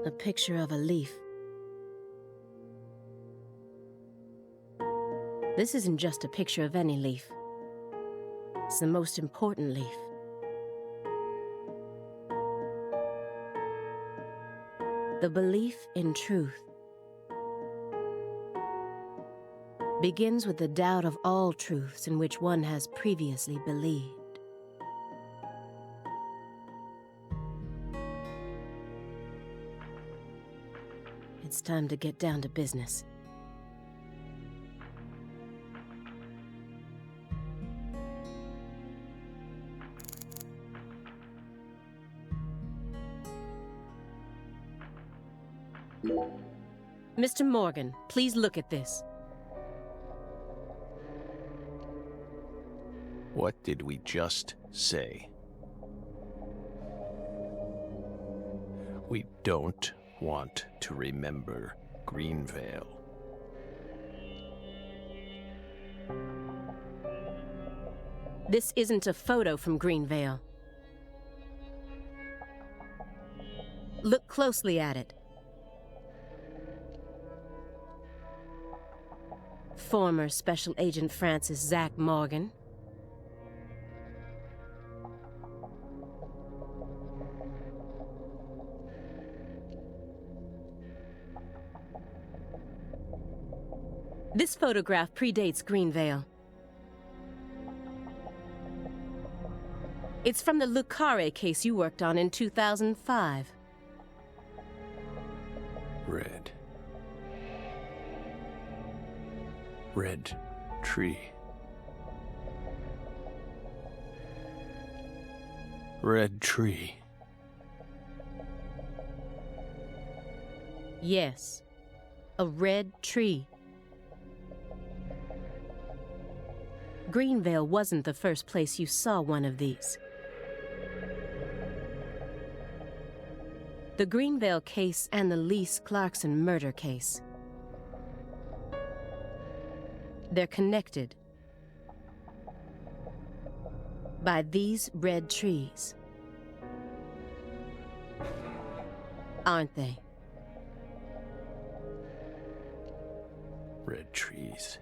A picture of a leaf. This isn't just a picture of any leaf. It's the most important leaf. The belief in truth begins with the doubt of all truths in which one has previously believed. It's time to get down to business. Mr. Morgan, please look at this. What did we just say? We don't want to remember Greenvale. This isn't a photo from Greenvale. Look closely at it. Former Special Agent Francis Zach Morgan. This photograph predates Greenvale. It's from the Le Carré case you worked on in 2005. Red tree. Red tree. Yes, a red tree. Greenvale wasn't the first place you saw one of these. The Greenvale case and the Lise Clarkson murder case. They're connected by these red trees, aren't they? Red trees.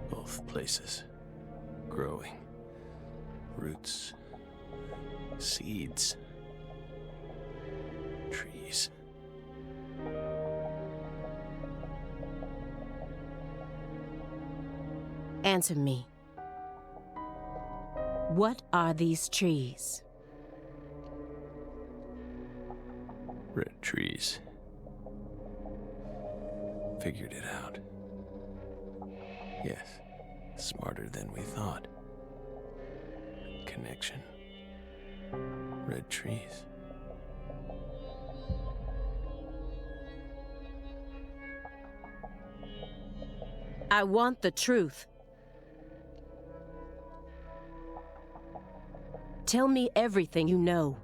Both places. Growing. Roots. Seeds. Trees. Answer me. What are these trees? Red trees. Figured it out. Yes, smarter than we thought. Connection. Red trees. I want the truth. Tell me everything you know.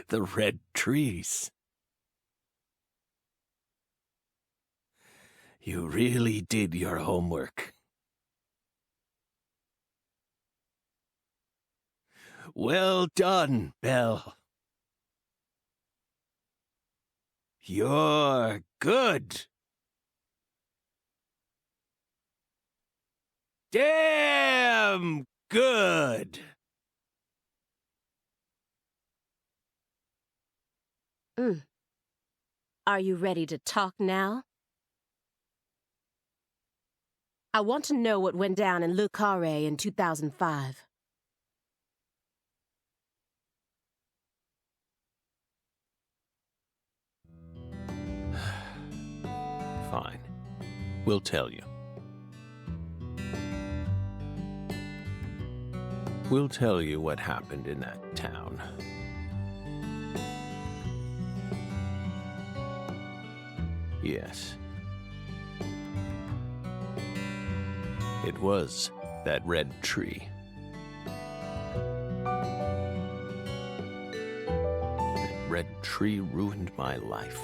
The red trees. You really did your homework. Well done, Belle. You're good. Damn good. Are you ready to talk now? I want to know what went down in Le Carré in 2005. Fine. We'll tell you. We'll tell you what happened in that town. Yes. It was that red tree. That red tree ruined my life.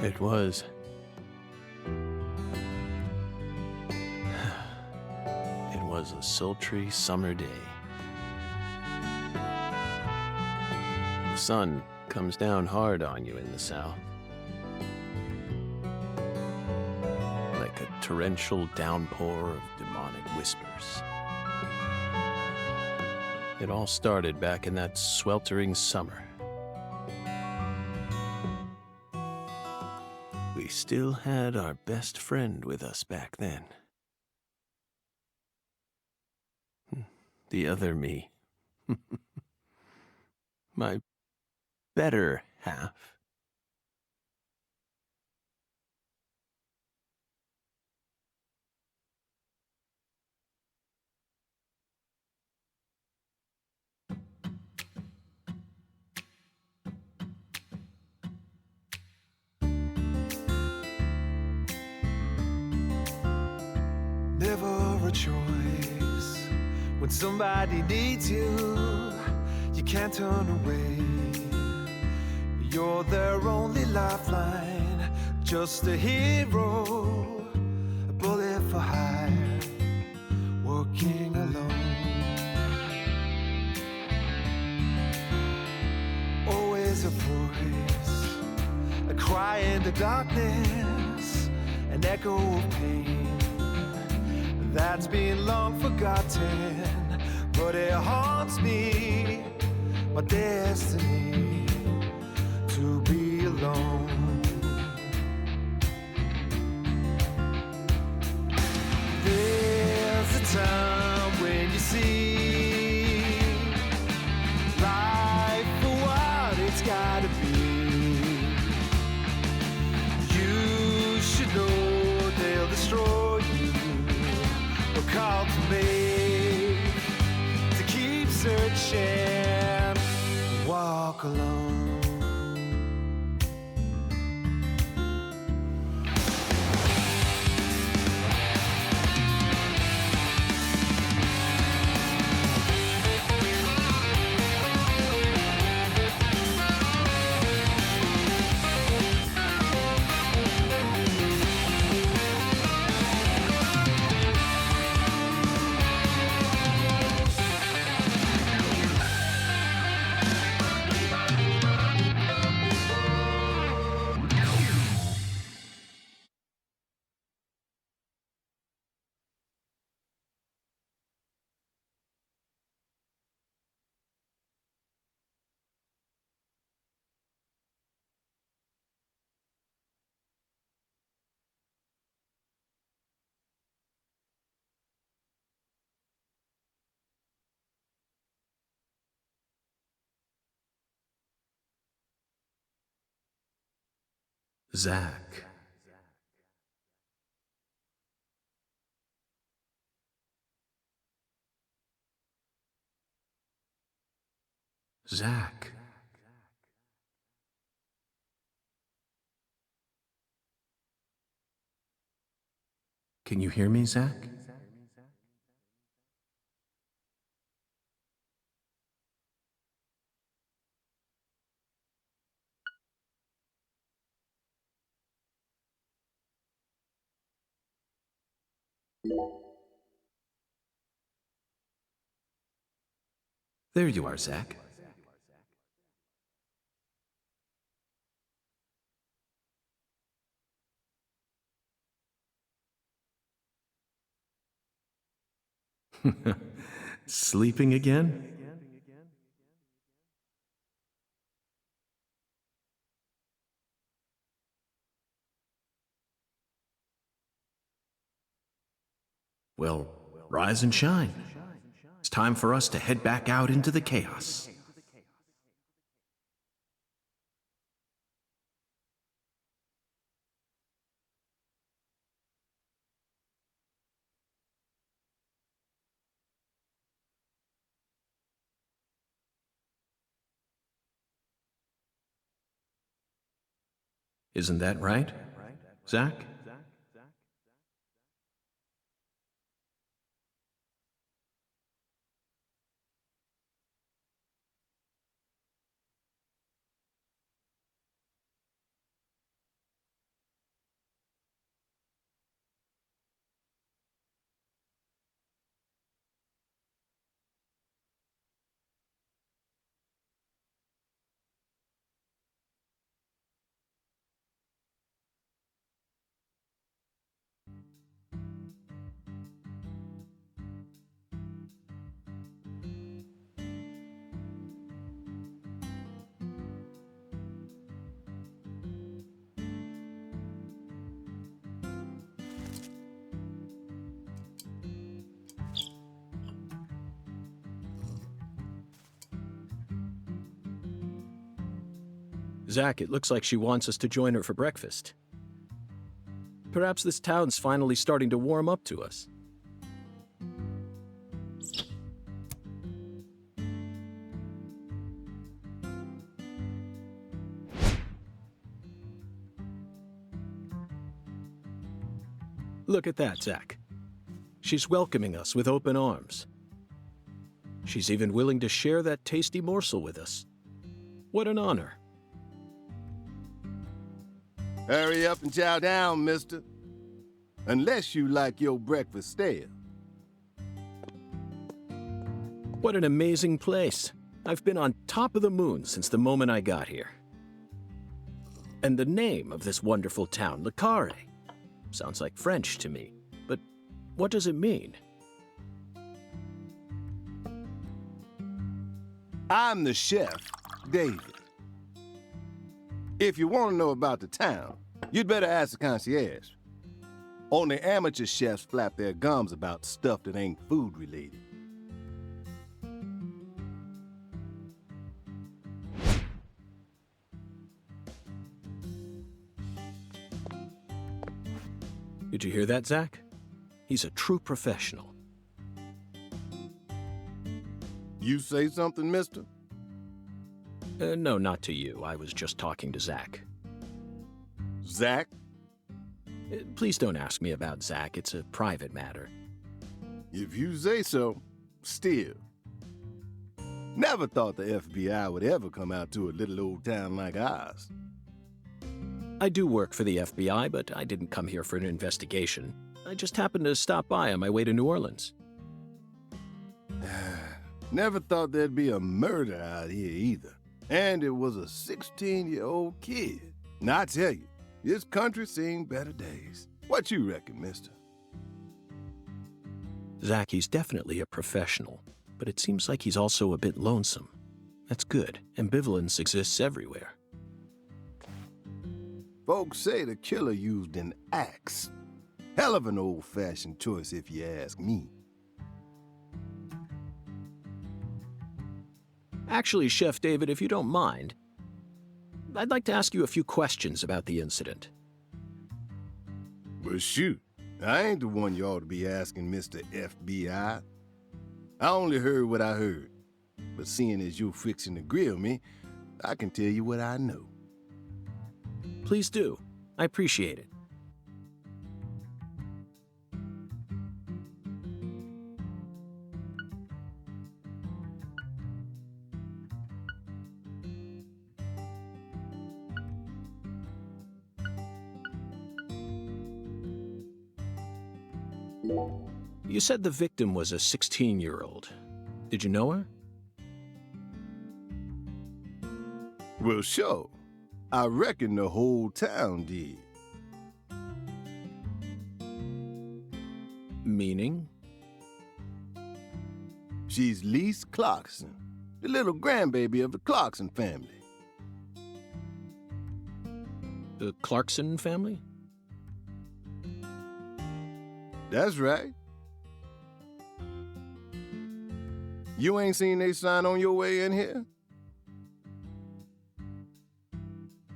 It was. It was a sultry summer day. The sun comes down hard on you in the south, like a torrential downpour of demonic whispers. It all started back in that sweltering summer. We still had our best friend with us back then. The other me. My better half. Never a choice. When somebody needs you, you can't turn away. You're their only lifeline, just a hero, a bullet for hire, working alone. Always a voice, a cry in the darkness, an echo of pain that's been long forgotten, but it haunts me, my destiny, to be alone. There's a time when you see life for what it's gotta be. You should know they'll destroy you. Call to me to keep searching, walk alone. Zach. Zach. Can you hear me, Zach? There you are, Zach. Sleeping again? Well, rise and shine. It's time for us to head back out into the chaos. Isn't that right, Zach? Zach, it looks like she wants us to join her for breakfast. Perhaps this town's finally starting to warm up to us. Look at that, Zach. She's welcoming us with open arms. She's even willing to share that tasty morsel with us. What an honor. Hurry up and chow down, mister. Unless you like your breakfast stale. What an amazing place. I've been on top of the moon since the moment I got here. And the name of this wonderful town, Le Carré, sounds like French to me. But what does it mean? I'm the chef, David. If you want to know about the town, you'd better ask the concierge. Only amateur chefs flap their gums about stuff that ain't food related. Did you hear that, Zach? He's a true professional. You say something, mister? No, not to you. I was just talking to Zach. Zach? Please don't ask me about Zach. It's a private matter. If you say so, still. Never thought the FBI would ever come out to a little old town like ours. I do work for the FBI, but I didn't come here for an investigation. I just happened to stop by on my way to New Orleans. Never thought there'd be a murder out here either. And it was a 16-year-old kid. Now, I tell you, this country's seen better days. What you reckon, mister? Zach, he's definitely a professional, but it seems like he's also a bit lonesome. That's good. Ambivalence exists everywhere. Folks say the killer used an axe. Hell of an old-fashioned choice if you ask me. Actually, Chef David, if you don't mind, I'd like to ask you a few questions about the incident. Well, shoot. I ain't the one you ought to be asking, Mr. FBI. I only heard what I heard. But seeing as you're fixing to grill me, I can tell you what I know. Please do. I appreciate it. You said the victim was a 16-year-old. Did you know her? Well, sure. I reckon the whole town did. Meaning? She's Lise Clarkson, the little grandbaby of the Clarkson family. The Clarkson family? That's right. You ain't seen they sign on your way in here?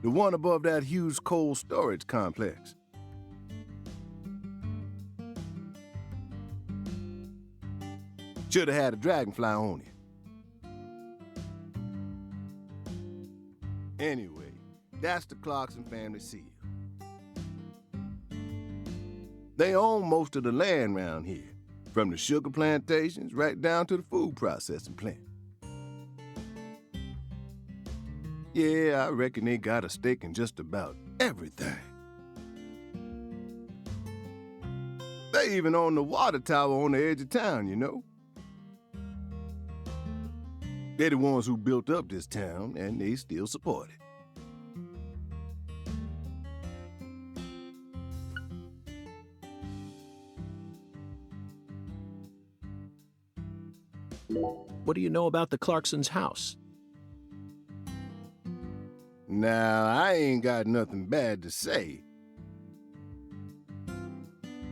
The one above that huge cold storage complex. Should have had a dragonfly on it. Anyway, that's the Clarkson family seal. They own most of the land around here, from the sugar plantations right down to the food processing plant. Yeah, I reckon they got a stake in just about everything. They even own the water tower on the edge of town, you know. They're the ones who built up this town, and they still support it. What do you know about the Clarksons' house? Now, I ain't got nothing bad to say.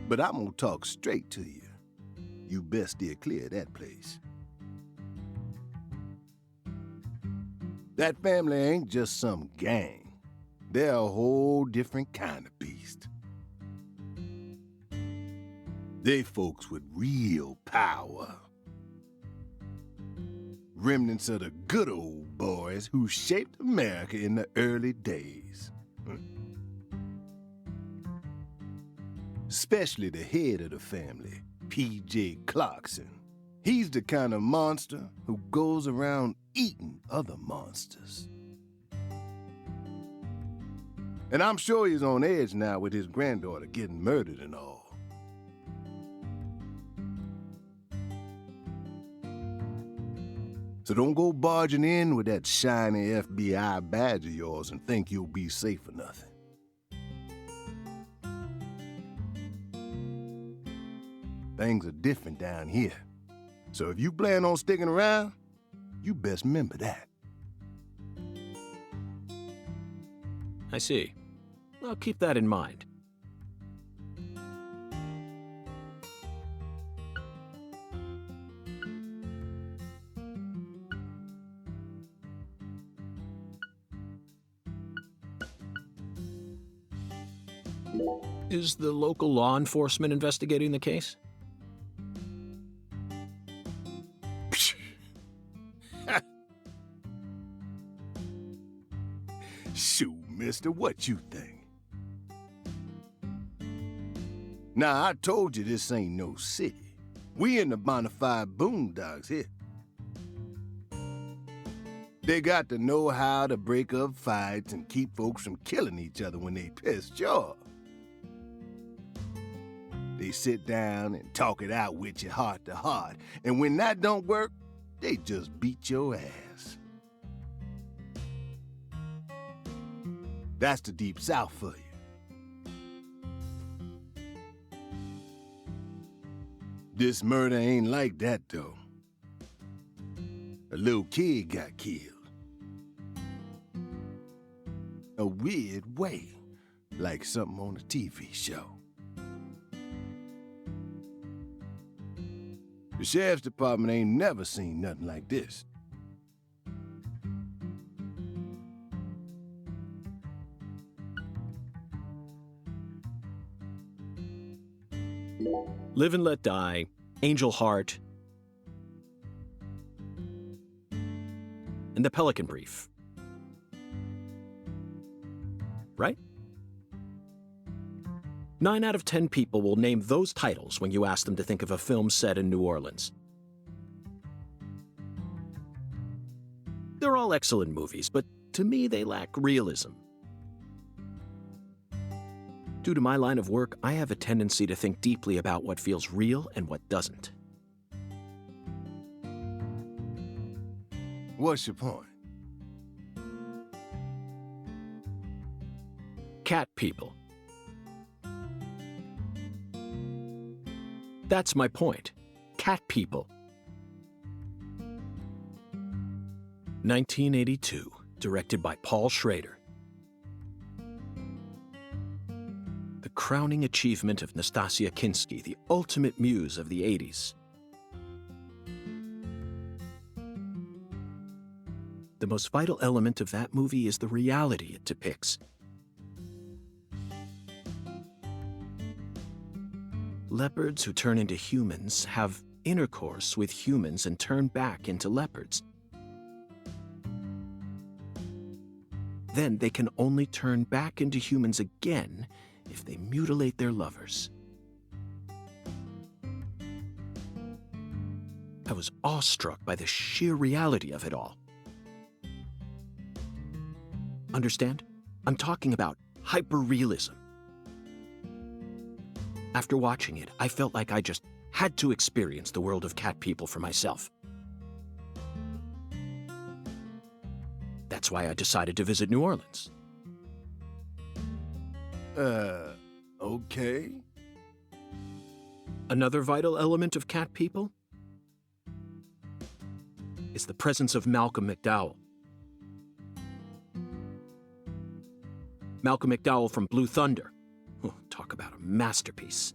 But I'm gonna talk straight to you. You best steer clear of that place. That family ain't just some gang. They're a whole different kind of beast. They folks with real power. Remnants of the good old boys who shaped America in the early days. Especially the head of the family, P.J. Clarkson. He's the kind of monster who goes around eating other monsters. And I'm sure he's on edge now with his granddaughter getting murdered and all. So don't go barging in with that shiny FBI badge of yours and think you'll be safe for nothing. Things are different down here. So if you plan on sticking around, you best remember that. I see. I'll keep that in mind. Is the local law enforcement investigating the case? Shoot, mister, what you think? Now, I told you this ain't no city. We in the bonafide boondocks here. They got to know how to break up fights and keep folks from killing each other when they pissed you off. They sit down and talk it out with you heart to heart, and when that don't work, they just beat your ass. That's the Deep South for you. This murder ain't like that, though. A little kid got killed. A weird way, like something on a TV show. The sheriff's department ain't never seen nothing like this. Live and Let Die, Angel Heart, and The Pelican Brief. Right? 9 out of 10 people will name those titles when you ask them to think of a film set in New Orleans. They're all excellent movies, but to me they lack realism. Due to my line of work, I have a tendency to think deeply about what feels real and what doesn't. What's your point? Cat people. That's my point. Cat people. 1982, directed by Paul Schrader. The crowning achievement of Nastasia Kinski, the ultimate muse of the 80s. The most vital element of that movie is the reality it depicts. Leopards who turn into humans have intercourse with humans and turn back into leopards. Then they can only turn back into humans again if they mutilate their lovers. I was awestruck by the sheer reality of it all. Understand? I'm talking about hyperrealism. After watching it, I felt like I just had to experience the world of cat people for myself. That's why I decided to visit New Orleans. Okay. Another vital element of cat people is the presence of Malcolm McDowell. Malcolm McDowell from Blue Thunder. Oh, talk about a masterpiece.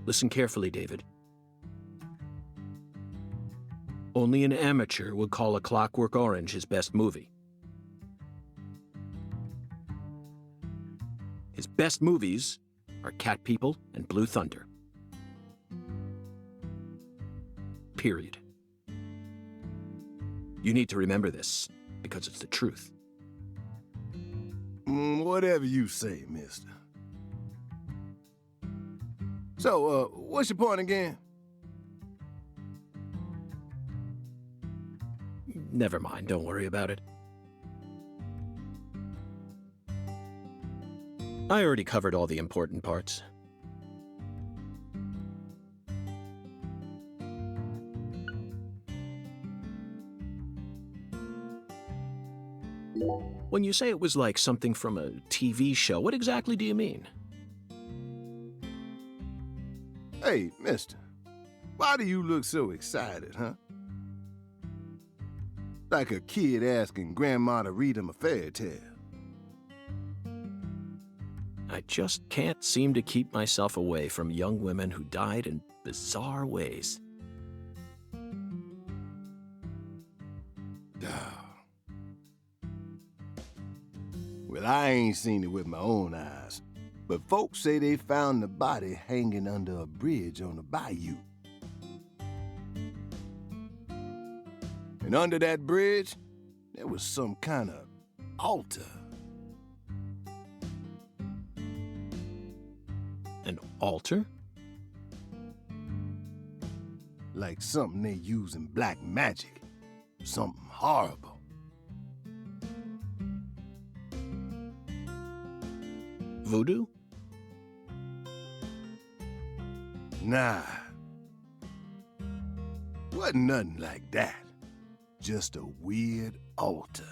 Listen carefully, David. Only an amateur would call A Clockwork Orange his best movie. His best movies are Cat People and Blue Thunder. Period. You need to remember this, because it's the truth. Whatever you say, mister. So, what's your point again? Never mind, don't worry about it. I already covered all the important parts. When you say it was like something from a TV show, what exactly do you mean? Hey, mister, why do you look so excited, huh? Like a kid asking Grandma to read him a fairy tale. I just can't seem to keep myself away from young women who died in bizarre ways. Well, I ain't seen it with my own eyes, but folks say they found the body hanging under a bridge on the bayou. And under that bridge, there was some kind of altar. An altar? Like something they use in black magic. Something horrible. Voodoo? Nah. Wasn't nothing like that. Just a weird altar.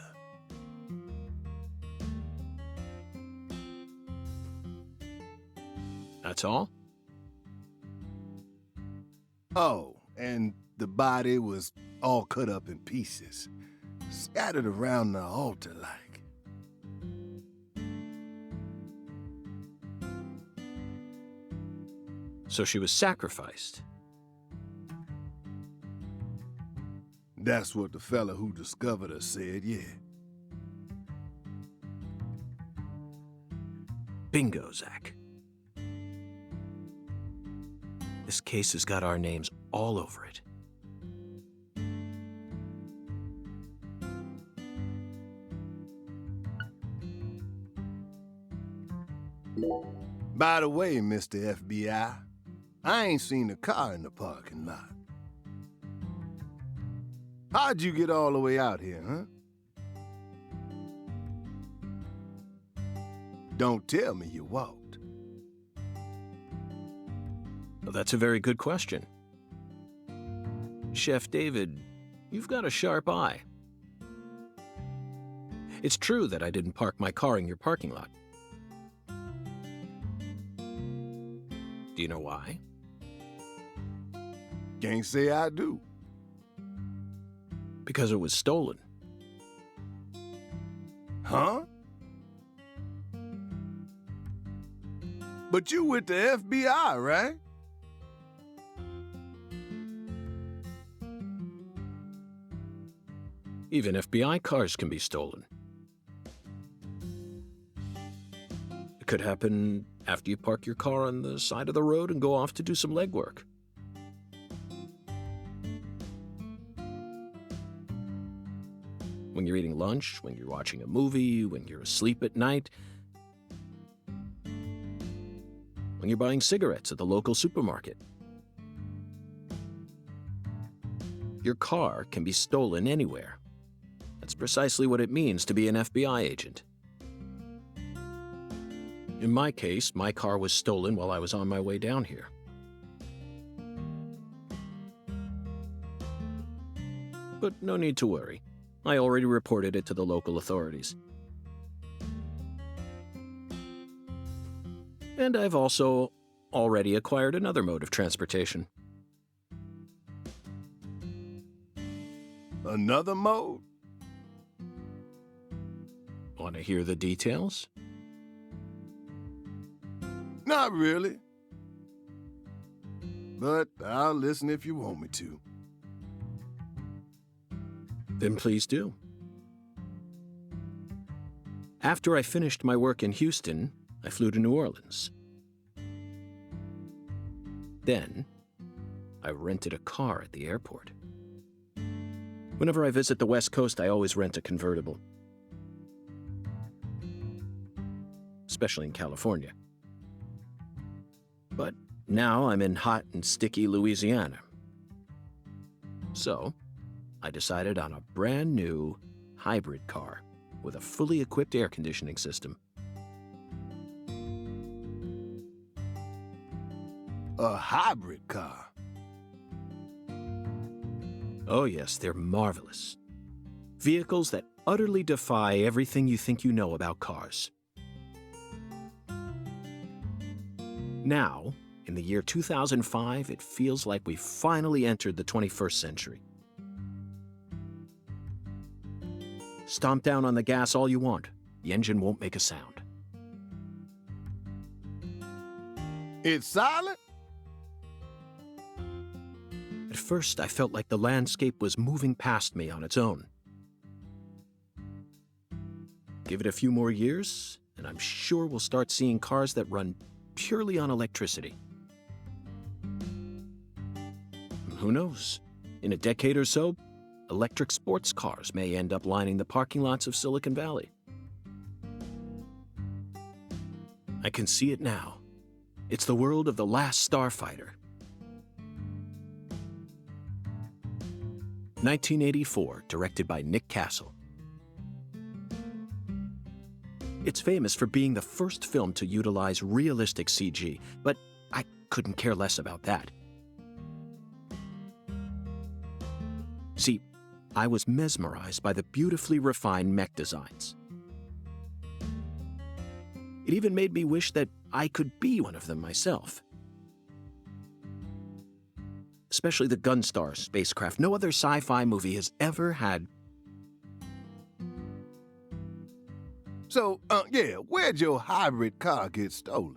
That's all? Oh, and the body was all cut up in pieces, scattered around the altar like. So she was sacrificed. That's what the fella who discovered her said, yeah. Bingo, Zach. This case has got our names all over it. By the way, Mr. FBI, I ain't seen a car in the parking lot. How'd you get all the way out here, huh? Don't tell me you walked. Well, that's a very good question. Chef David, you've got a sharp eye. It's true that I didn't park my car in your parking lot. Do you know why? Can't say I do. Because it was stolen. Huh? But you with the FBI, right? Even FBI cars can be stolen. It could happen after you park your car on the side of the road and go off to do some legwork. When you're eating lunch, when you're watching a movie, when you're asleep at night, when you're buying cigarettes at the local supermarket. Your car can be stolen anywhere. That's precisely what it means to be an FBI agent. In my case, my car was stolen while I was on my way down here. But no need to worry. I already reported it to the local authorities. And I've also already acquired another mode of transportation. Another mode? Want to hear the details? Not really. But I'll listen if you want me to. Then please do. After I finished my work in Houston, I flew to New Orleans. Then, I rented a car at the airport. Whenever I visit the West Coast, I always rent a convertible. Especially in California. But now I'm in hot and sticky Louisiana. So, I decided on a brand new hybrid car with a fully equipped air conditioning system. A hybrid car? Oh yes, they're marvelous. Vehicles that utterly defy everything you think you know about cars. Now, in the year 2005, it feels like we've finally entered the 21st century. Stomp down on the gas all you want. The engine won't make a sound. It's silent? At first, I felt like the landscape was moving past me on its own. Give it a few more years, and I'm sure we'll start seeing cars that run purely on electricity. Who knows? In a decade or so, electric sports cars may end up lining the parking lots of Silicon Valley. I can see it now. It's the world of The Last Starfighter. 1984, directed by Nick Castle. It's famous for being the first film to utilize realistic CG, but I couldn't care less about that. See, I was mesmerized by the beautifully refined mech designs. It even made me wish that I could be one of them myself. Especially the Gunstar spacecraft. No other sci-fi movie has ever had. So, where'd your hybrid car get stolen?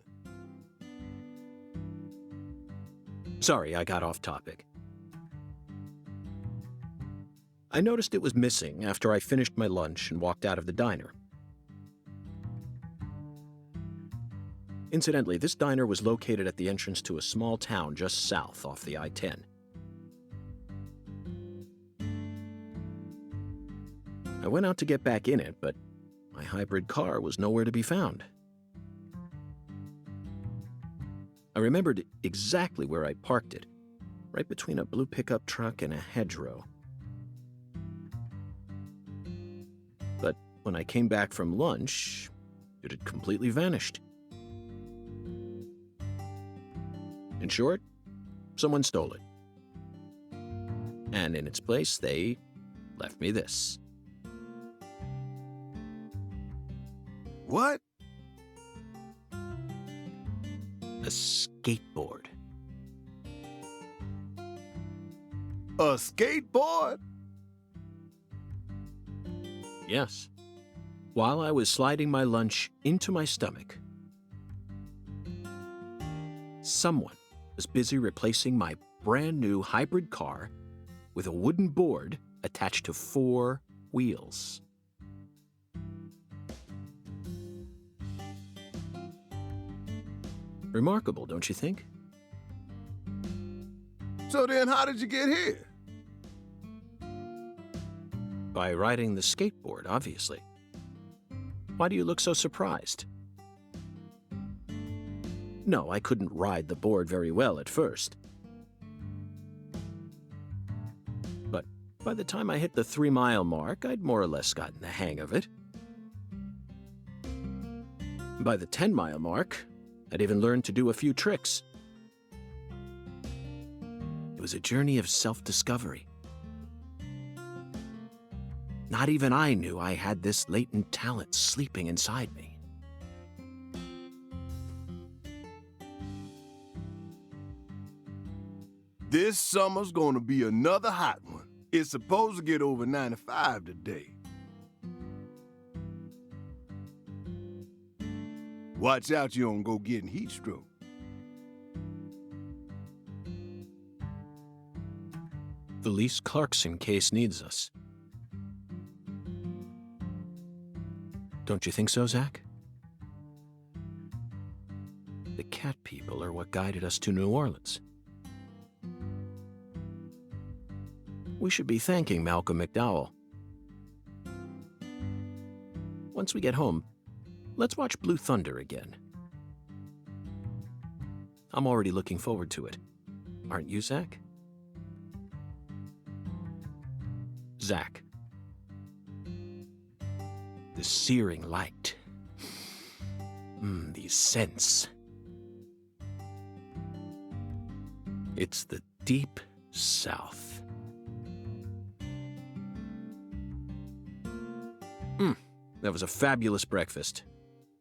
Sorry, I got off topic. I noticed it was missing after I finished my lunch and walked out of the diner. Incidentally, this diner was located at the entrance to a small town just south off the I-10. I went out to get back in it, but my hybrid car was nowhere to be found. I remembered exactly where I parked it, right between a blue pickup truck and a hedgerow. But when I came back from lunch, it had completely vanished. In short, someone stole it. And in its place, they left me this. What? A skateboard. A skateboard? Yes. While I was sliding my lunch into my stomach, someone was busy replacing my brand new hybrid car with a wooden board attached to 4 wheels. Remarkable, don't you think? So then how did you get here? By riding the skateboard, obviously. Why do you look so surprised? No, I couldn't ride the board very well at first. But by the time I hit the 3-mile mark, I'd more or less gotten the hang of it. By the 10-mile mark, I'd even learned to do a few tricks. It was a journey of self-discovery. Not even I knew I had this latent talent sleeping inside me. This summer's gonna be another hot one. It's supposed to get over 95 today. Watch out you don't go getting heat stroke. The Lise Clarkson case needs us. Don't you think so, Zach? The cat people are what guided us to New Orleans. We should be thanking Malcolm McDowell. Once we get home, let's watch Blue Thunder again. I'm already looking forward to it. Aren't you, Zach? Zach. The searing light. These scents. It's the deep South. That was a fabulous breakfast.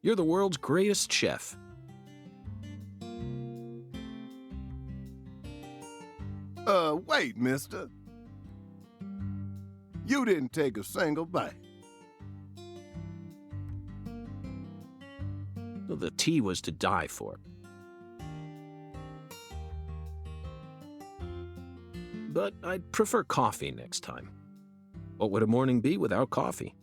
You're the world's greatest chef. Wait, mister. You didn't take a single bite. Well, the tea was to die for. But I'd prefer coffee next time. What would a morning be without coffee?